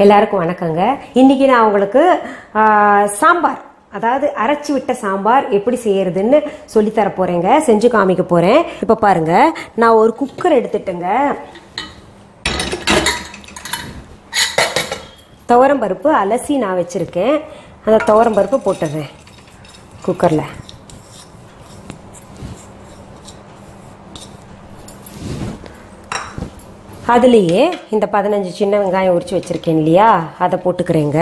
எல்லாருக்கும் வணக்கங்க. இன்னைக்கு நான் உங்களுக்கு சாம்பார், அதாவது அரைச்சி விட்ட சாம்பார் எப்படி செய்யறதுன்னு சொல்லித்தர போறேங்க, செஞ்சு காமிக்க போறேன். இப்ப பாருங்க, நான் ஒரு குக்கர் எடுத்துட்டேங்க. துவரம் பருப்பு அலசி நான் வச்சிருக்கேன். அந்த துவரம் பருப்பு போட்டுடுறேன் குக்கர்ல. அதுலேயே இந்த 15 சின்ன வெங்காயம் உரிச்சு வச்சுருக்கேன் இல்லையா, அதை போட்டுக்கிறேங்க.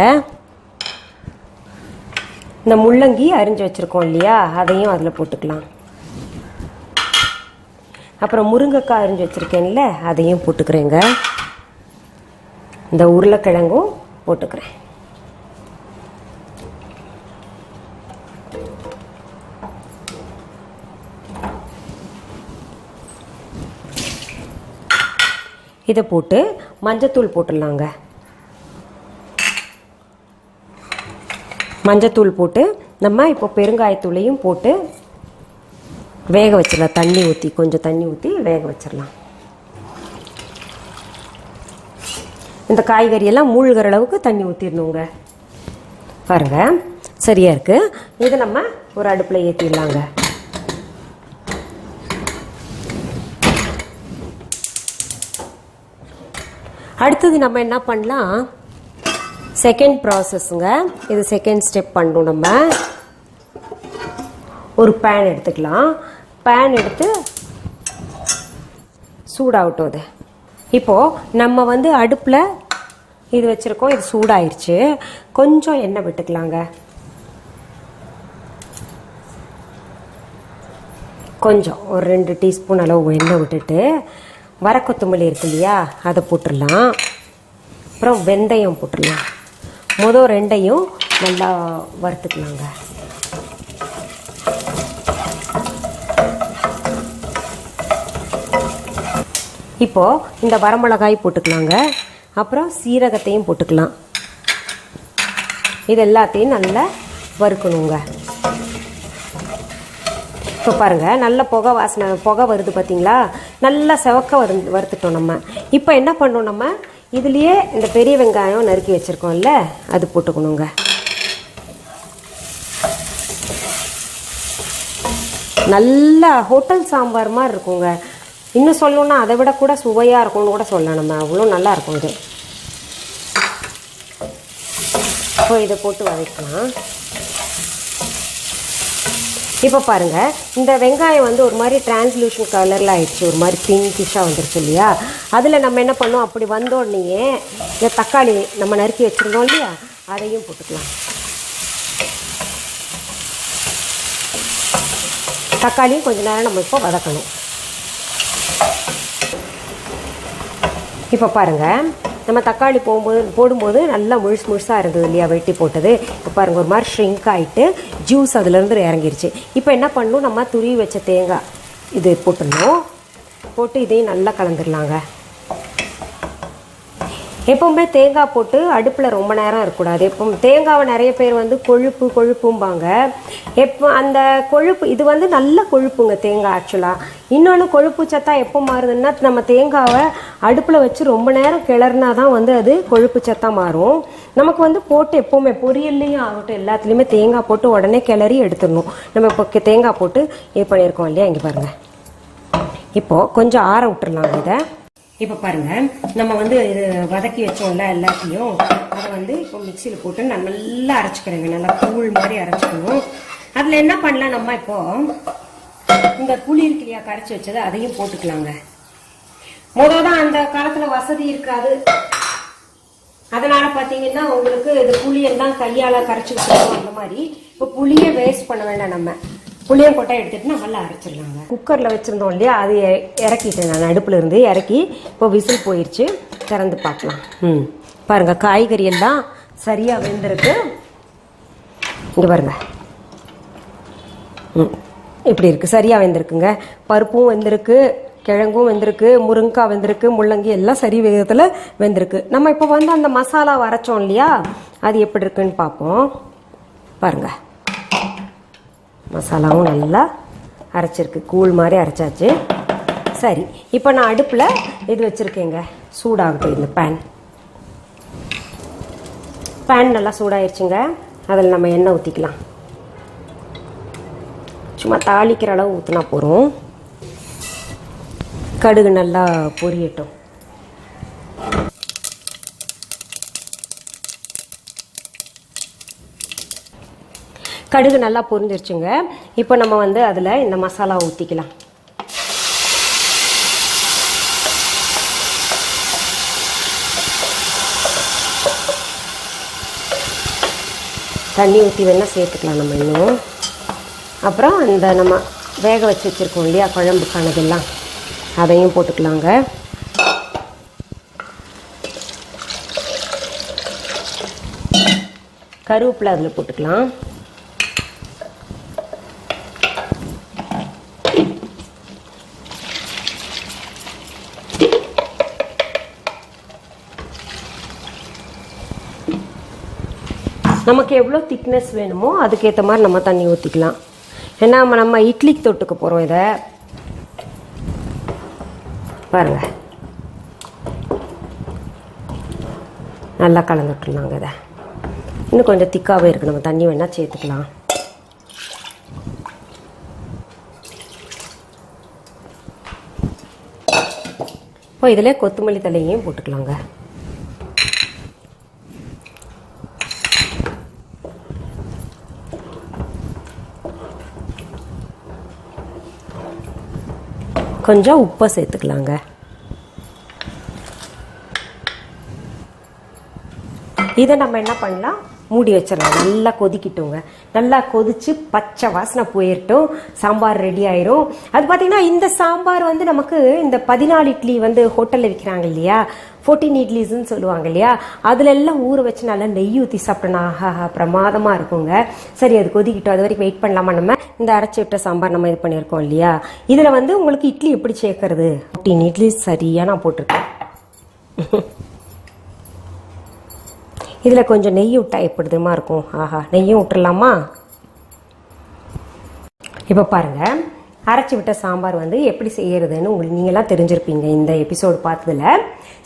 இந்த முள்ளங்கி அரிஞ்சு வச்சுருக்கோம் இல்லையா, அதையும் அதில் போட்டுக்கலாம். அப்புறம் முருங்கைக்காய் அரிஞ்சு வச்சுருக்கேன்ல, அதையும் போட்டுக்கிறேங்க. இந்த உருளைக்கிழங்கும் போட்டுக்கிறேன். இதை போட்டு மஞ்சத்தூள் போட்டுடலாங்க. மஞ்சத்தூள் போட்டு நம்ம இப்போ பெருங்காயத்தூளையும் போட்டு வேக வச்சிடலாம். தண்ணி ஊற்றி, கொஞ்சம் தண்ணி ஊற்றி வேக வச்சிடலாம். இந்த காய்கறியெல்லாம் மூழ்கிற அளவுக்கு தண்ணி ஊற்றிடணுங்க. பாருங்க, சரியா இருக்கு. இதை நம்ம ஒரு அடுப்பில் ஏற்றிடலாங்க. அடுத்தது நம்ம என்ன பண்ணலாம், செகண்ட் ப்ராசஸ்ங்க. இது செகண்ட் ஸ்டெப் பண்ணணும். நம்ம ஒரு பேன் எடுத்துக்கலாம். பேன் எடுத்து சூடாகட்டும். அது இப்போது நம்ம அடுப்பில் இது வச்சுருக்கோம். இது சூடாயிருச்சு. கொஞ்சம் எண்ணெய் விட்டுக்கலாங்க. கொஞ்சம் ஒரு 2 டீஸ்பூன் அளவு எண்ணெய் விட்டுட்டு வர கொத்தமல்லி இருக்கு இல்லையா, அதை போட்டுடலாம். அப்புறம் வெந்தயம் போட்டுடலாம். முதல் 2ஐயும் நல்லா வறுத்துக்கலாங்க. இப்போது இந்த வரமிளகாய் போட்டுக்கலாங்க. அப்புறம் சீரகத்தையும் போட்டுக்கலாம். இது எல்லாத்தையும் நல்லா வறுக்கணுங்க. இப்போ பாருங்கள், நல்ல புகை வருது பார்த்தீங்களா, நல்லா செவக்க வறுத்துட்டோம் நம்ம. இப்போ என்ன பண்ணோம், நம்ம இதுலேயே இந்த பெரிய வெங்காயம் நறுக்கி வச்சுருக்கோம்ல, அது போட்டுக்கணுங்க. நல்லா ஹோட்டல் சாம்பார் மாதிரி இருக்குங்க. இன்னும் சொல்லணுன்னா அதை விட கூட சுவையாக இருக்கும்னு கூட சொல்லலாம். நம்ம அவ்வளோ நல்லா இருக்கும் இது. இப்போ இதை போட்டு வதக்கலாம். இப்போ பாருங்கள், இந்த வெங்காயம் ஒரு மாதிரி டிரான்ஸ்லூஷன் கலரில் ஆயிடுச்சு. ஒரு மாதிரி பிங்கிஷாக வந்துருச்சு இல்லையா. அதில் நம்ம என்ன பண்ணோம், அப்படி வந்தோடனே இந்த தக்காளி நம்ம நறுக்கி வச்சுருந்தோம் இல்லையா, அதையும் போட்டுக்கலாம். தக்காளியும் கொஞ்சம் நேரம் நம்ம இப்போ வதக்கணும். இப்போ பாருங்கள், நம்ம தக்காளி போடும்போது நல்லா முழுசாக இருந்தது இல்லையா, வெட்டி போட்டது. இப்போ பாருங்கள், ஒரு மாதிரி ஷ்ரிங்க் ஆகிட்டு ஜூஸ் அதிலேருந்து இறங்கிருச்சு. இப்போ என்ன பண்ணணும், நம்ம துருவி வச்ச தேங்காய் இது போட்டுடணும். போட்டு இதையும் நல்லா கலந்துடலாங்க. எப்போவுமே தேங்காய் போட்டு அடுப்பில் ரொம்ப நேரம் இருக்கக்கூடாது. எப்போ தேங்காவை நிறைய பேர் கொழுப்பும்பாங்க. அந்த கொழுப்பு இது நல்ல கொழுப்புங்க தேங்காய் ஆக்சுவலாக. இன்னொன்று கொழுப்பு சத்தா எப்போ மாறுதுன்னா, நம்ம தேங்காவை அடுப்பில் வச்சு ரொம்ப நேரம் கிளறினா தான் அது கொழுப்பு சத்தா மாறும். நமக்கு போட்டு எப்போவுமே பொரியல்லையும் ஆகட்டும், எல்லாத்துலேயுமே தேங்காய் போட்டு உடனே கிளறி எடுத்துடணும். நம்ம இப்போ தேங்காய் போட்டு இது பண்ணியிருக்கோம் இல்லையா. இங்கே பாருங்கள், இப்போது கொஞ்சம் ஆற விட்டுறலாம் இதை. இப்போ பாருங்கள், நம்ம இது வதக்கி வச்சோம்ல எல்லாத்தையும், அதை இப்போ மிக்சியில் போட்டு நான் நல்லா அரைச்சிக்கிறேங்க. நல்லா கூழ் மாதிரி அரைச்சிக்கணும். அதில் என்ன பண்ணலாம், நம்ம இப்போது இந்த புளி இருக்கு இல்லையா, கரைச்சி வச்சது, அதையும் போட்டுக்கலாங்க. முதல் தான் அந்த காலத்தில் வசதி இருக்காது. அதனால பார்த்தீங்கன்னா உங்களுக்கு இது புளியெல்லாம் கையால் கரைச்சி வச்சுருக்கோம். அந்த மாதிரி இப்போ புளியை வேஸ்ட் பண்ண வேண்டாம். நம்ம புளியம் கொட்டை எடுத்துட்டு நல்லா அரைச்சிடலாங்க. குக்கரில் வச்சுருந்தோம் இல்லையா, அது இறக்கிட்டேன் நான். அடுப்பில் இருந்து இறக்கி இப்போ விசில் போயிடுச்சு. திறந்து பார்க்கலாம். பாருங்கள், காய்கறி எல்லாம் சரியாக வெந்திருக்கு. இங்கே பாருங்க, இப்படி இருக்குது, சரியாக வெந்திருக்குங்க. பருப்பும் வெந்திருக்கு, கிழங்கும் வெந்திருக்கு, முருங்கைக்காய் வெந்திருக்கு, முள்ளங்கி எல்லாம் சரி வேகத்தில் வெந்திருக்கு. நம்ம இப்போ அந்த மசாலா அரைச்சோம் இல்லையா, அது எப்படி இருக்குன்னு பார்ப்போம். பாருங்கள், மசாலாவும் நல்லா அரைச்சிருக்கு, கூழ் மாதிரி அரைச்சாச்சு. சரி, இப்போ நான் அடுப்பில் இது வச்சுருக்கேங்க, சூடாகட்டும் இந்த பேன். பேன் நல்லா சூடாயிருச்சுங்க. அதில் நம்ம எண்ணெய் ஊற்றிக்கலாம். சும்மா தாளிக்கிற அளவு ஊற்றினா போகிறோம். கடுகு நல்லா பொரியட்டும். கடுகு நல்லா பொரிஞ்சிருச்சுங்க. இப்போ நம்ம வந்து அதில் இந்த மசாலா ஊற்றிக்கலாம். தண்ணி ஊற்றி வேணால் சேர்த்துக்கலாம் நம்ம இன்னும். அப்புறம் இந்த நம்ம வேக வச்சு வச்சுருக்கோம் இல்லையா குழம்புக்கானதெல்லாம், அதையும் போட்டுக்கலாங்க. கருவேப்பிலை அதில் போட்டுக்கலாம். நமக்கு எவ்வளோ திக்னஸ் வேணுமோ அதுக்கேற்ற மாதிரி நம்ம தண்ணி ஊற்றிக்கலாம். ஏன்னா நம்ம இட்லிக்கு தொட்டுக்க போகிறோம். இதை பாருங்க, நல்லா கலந்து விட்டுலாங்க. இதை இன்னும் கொஞ்சம் திக்காகவே இருக்குது, நம்ம தண்ணி வேணால் சேர்த்துக்கலாம். இப்போ இதில் கொத்தமல்லி தழையையும் போட்டுக்கலாங்க. கொஞ்சம் உப்பை சேர்த்துக்கலாங்க. இதை நம்ம என்ன பண்ணலாம், மூடி வச்சிடலாம். நல்லா கொதிக்கிட்டோங்க. நல்லா கொதிச்சு பச்சை வாசனை போயிட்டோம். சாம்பார் ரெடி ஆயிரும். அது பார்த்தீங்கன்னா இந்த சாம்பார் வந்து நமக்கு இந்த 14 இட்லி வந்து ஹோட்டலில் விற்கிறாங்க இல்லையா, 14 இட்லிஸ்ன்னு சொல்லுவாங்க இல்லையா, அதுல எல்லாம் ஊற வச்சு நல்லா நெய் ஊற்றி சாப்பிட்டோன்னா பிரமாதமாக இருக்குங்க. சரி, அது கொதிக்கிட்டோம். அது வரைக்கும் வெயிட் பண்ணலாமா? நம்ம இந்த அரைச்சி விட்ட சாம்பார் நம்ம இது பண்ணியிருக்கோம் இல்லையா, இதில் வந்து உங்களுக்கு இட்லி எப்படி சேர்க்கறது, 14 இட்லி சரியாக நான் போட்டிருக்கேன். இதில் கொஞ்சம் நெய் விட்டா எப்படிதுமா இருக்கும். நெய்யும் விட்டுடலாமா? இப்போ பாருங்கள், அரைச்சி விட்ட சாம்பார் வந்து எப்படி செய்யறதுன்னு உங்களுக்கு நீங்களாம் தெரிஞ்சிருப்பீங்க இந்த எபிசோடு பார்த்ததுல.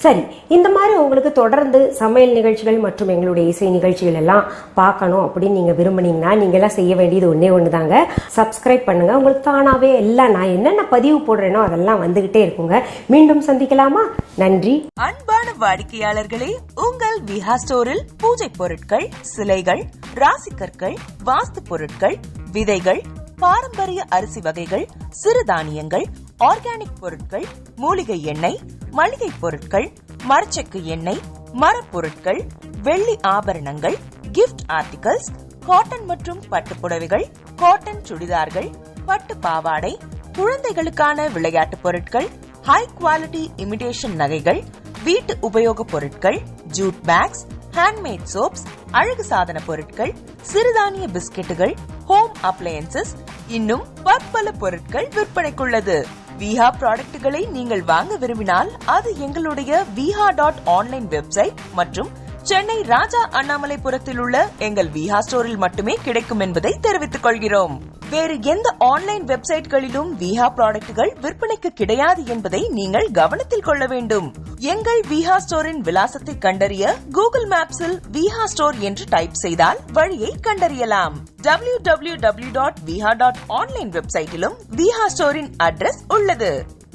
சரி, இந்த மாதிரி உங்களுக்கு தொடர்ந்து சமையல் நிகழ்ச்சிகள் மற்றும் எங்களுடைய இசை நிகழ்ச்சிகள் எல்லாம் பார்க்கணும் அப்படின்னு நீங்கள் விரும்புனீங்கன்னா நீங்களாம் செய்ய வேண்டியது ஒன்று தாங்க. சப்ஸ்கிரைப் பண்ணுங்க. உங்களுக்கு தானாகவே எல்லாம் நான் என்னென்ன பதிவு போடுறேனோ அதெல்லாம் வந்துகிட்டே இருக்குங்க. மீண்டும் சந்திக்கலாமா? நன்றி. அன்பான வாடிக்கையாளர்களே, உங்கள் விஹா ஸ்டோரில் பூஜை பொருட்கள், சிலைகள், ராசிக்கற்கள், வாஸ்து பொருட்கள், விதைகள், பாரம்பரிய அரிசி வகைகள், சிறுதானியங்கள், ஆர்கானிக் பொருட்கள், மூலிகை எண்ணெய், மளிகை பொருட்கள், மரச்செக்கு எண்ணெய், மரப்பொருட்கள், வெள்ளி ஆபரணங்கள், கிஃப்ட் ஆர்டிகல்ஸ், காட்டன் மற்றும் பட்டு புடவைகள், காட்டன் சுடிதார்கள், பட்டு பாவாடை, குழந்தைகளுக்கான விளையாட்டு பொருட்கள், ஹை குவாலிட்டி இமிடேஷன் நகைகள், வீட்டு உபயோக பொருட்கள், ஜூட் பேக்ஸ், ஹேண்ட்மேட் சோப்ஸ், அழகு சாதன பொருட்கள், சிறுதானிய பிஸ்கெட்டுகள், ஹோம் அப்ளையன்சஸ், இன்னும் பற்பல பொருட்கள் விற்பனைக்குள்ளது. விஹா ப்ராடக்ட்களை நீங்கள் வாங்க விரும்பினால் அது எங்களுடைய viha.online வெப்சைட் மற்றும் சென்னை ராஜா அண்ணாமலைபுரத்தில் உள்ள எங்கள் விஹா ஸ்டோரில் மட்டுமே கிடைக்கும் என்பதை தெரிவித்துக் கொள்கிறோம். வேறு எந்த ஆன்லைன் வெப்சைட்களிலும் விஹா ப்ராடக்ட்கள் விற்பனைக்கு கிடையாது என்பதை நீங்கள் கவனத்தில் கொள்ள வேண்டும். எங்கள் விஹா ஸ்டோரின் விலாசத்தை கண்டறிய கூகுள் மேப்ஸில் விஹா ஸ்டோர் என்று டைப் செய்தால் வழியை கண்டறியலாம். www.viha.online வெப்சைட்டிலும் விஹா ஸ்டோரின் அட்ரஸ் உள்ளது.